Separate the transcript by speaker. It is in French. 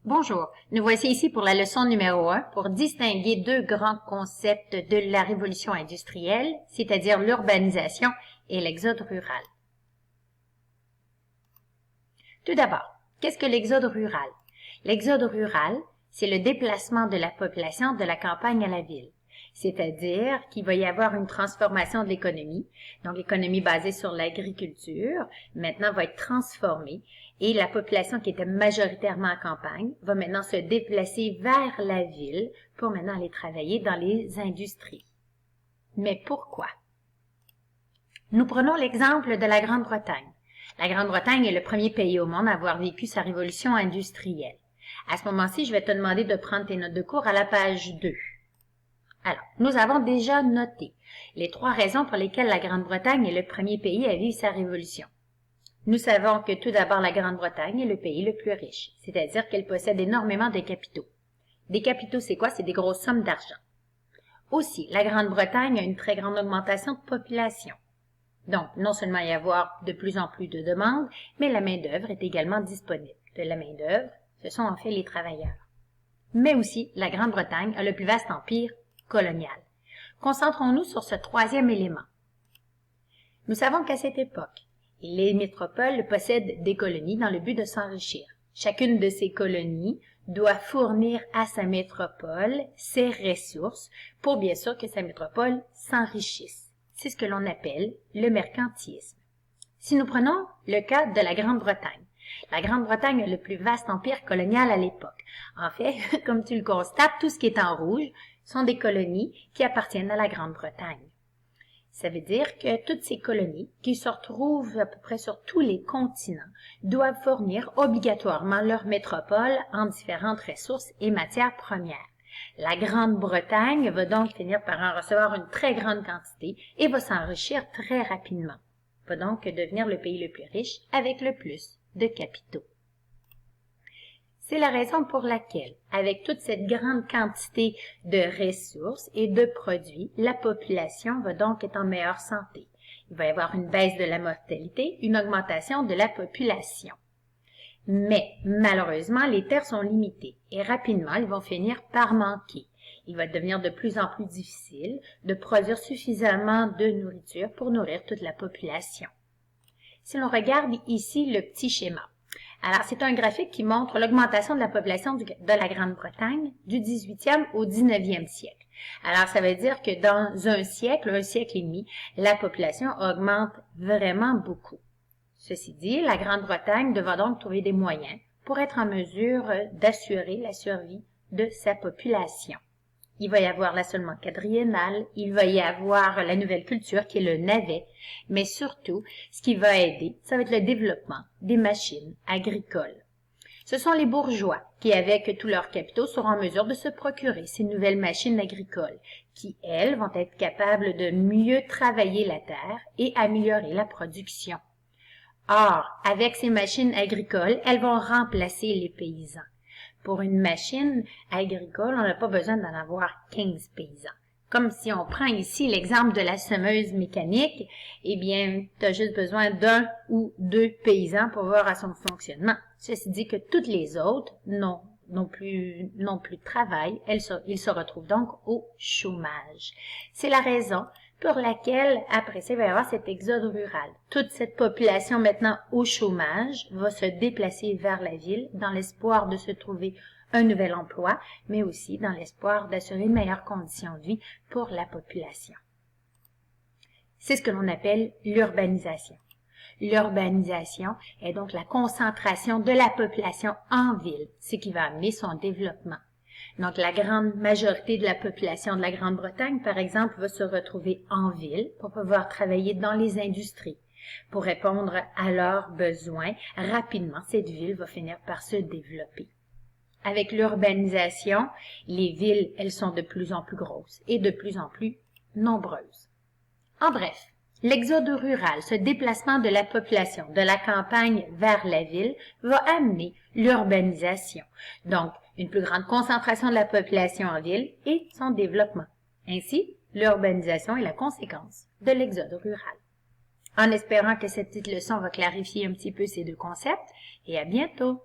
Speaker 1: Bonjour, nous voici ici pour la leçon numéro 1 pour distinguer deux grands concepts de la révolution industrielle, c'est-à-dire l'urbanisation et l'exode rural. Tout d'abord, qu'est-ce que l'exode rural? L'exode rural, c'est le déplacement de la population de la campagne à la ville. C'est-à-dire qu'il va y avoir une transformation de l'économie. Donc, l'économie basée sur l'agriculture, maintenant va être transformée et la population qui était majoritairement en campagne va maintenant se déplacer vers la ville pour maintenant aller travailler dans les industries. Mais pourquoi? Nous prenons l'exemple de la Grande-Bretagne. La Grande-Bretagne est le premier pays au monde à avoir vécu sa révolution industrielle. À ce moment-ci, je vais te demander de prendre tes notes de cours à la page 2. Alors, nous avons déjà noté les 3 raisons pour lesquelles la Grande-Bretagne est le premier pays à vivre sa révolution. Nous savons que tout d'abord, la Grande-Bretagne est le pays le plus riche, c'est-à-dire qu'elle possède énormément de capitaux. Des capitaux, c'est quoi? C'est des grosses sommes d'argent. Aussi, la Grande-Bretagne a une très grande augmentation de population. Donc, non seulement il y avoir de plus en plus de demandes, mais la main-d'œuvre est également disponible. De la main-d'œuvre, ce sont en fait les travailleurs. Mais aussi, la Grande-Bretagne a le plus vaste empire colonial. Concentrons-nous sur ce 3e élément. Nous savons qu'à cette époque, les métropoles possèdent des colonies dans le but de s'enrichir. Chacune de ces colonies doit fournir à sa métropole ses ressources pour bien sûr que sa métropole s'enrichisse. C'est ce que l'on appelle le mercantilisme. Si nous prenons le cas de la Grande-Bretagne, la Grande-Bretagne a le plus vaste empire colonial à l'époque. En fait, comme tu le constates, tout ce qui est en rouge sont des colonies qui appartiennent à la Grande-Bretagne. Ça veut dire que toutes ces colonies, qui se retrouvent à peu près sur tous les continents, doivent fournir obligatoirement leur métropole en différentes ressources et matières premières. La Grande-Bretagne va donc finir par en recevoir une très grande quantité et va s'enrichir très rapidement. Va donc devenir le pays le plus riche avec le plus de capitaux. C'est la raison pour laquelle, avec toute cette grande quantité de ressources et de produits, la population va donc être en meilleure santé. Il va y avoir une baisse de la mortalité, une augmentation de la population. Mais, malheureusement, les terres sont limitées et rapidement, ils vont finir par manquer. Il va devenir de plus en plus difficile de produire suffisamment de nourriture pour nourrir toute la population. Si l'on regarde ici le petit schéma, alors c'est un graphique qui montre l'augmentation de la population de la Grande-Bretagne du 18e au 19e siècle. Alors ça veut dire que dans un siècle et demi, la population augmente vraiment beaucoup. Ceci dit, la Grande-Bretagne devra donc trouver des moyens pour être en mesure d'assurer la survie de sa population. Il va y avoir l'assolement quadriennal, il va y avoir la nouvelle culture qui est le navet, mais surtout, ce qui va aider, ça va être le développement des machines agricoles. Ce sont les bourgeois qui, avec tous leurs capitaux, seront en mesure de se procurer ces nouvelles machines agricoles qui, elles, vont être capables de mieux travailler la terre et améliorer la production. Or, avec ces machines agricoles, elles vont remplacer les paysans. Pour une machine agricole, on n'a pas besoin d'en avoir 15 paysans. Comme si on prend ici l'exemple de la semeuse mécanique, eh bien, tu as juste besoin d'un ou 2 paysans pour voir à son fonctionnement. Ceci dit que toutes les autres n'ont plus de travail, ils se retrouvent donc au chômage. C'est la raison pour laquelle, après ça, il va y avoir cet exode rural. Toute cette population maintenant au chômage va se déplacer vers la ville dans l'espoir de se trouver un nouvel emploi, mais aussi dans l'espoir d'assurer une meilleure condition de vie pour la population. C'est ce que l'on appelle l'urbanisation. L'urbanisation est donc la concentration de la population en ville, ce qui va amener son développement. Donc, la grande majorité de la population de la Grande-Bretagne, par exemple, va se retrouver en ville pour pouvoir travailler dans les industries. Pour répondre à leurs besoins, rapidement, cette ville va finir par se développer. Avec l'urbanisation, les villes, elles sont de plus en plus grosses et de plus en plus nombreuses. En bref, l'exode rural, ce déplacement de la population de la campagne vers la ville, va amener l'urbanisation. Donc, une plus grande concentration de la population en ville et son développement. Ainsi, l'urbanisation est la conséquence de l'exode rural. En espérant que cette petite leçon va clarifier un petit peu ces deux concepts, et à bientôt!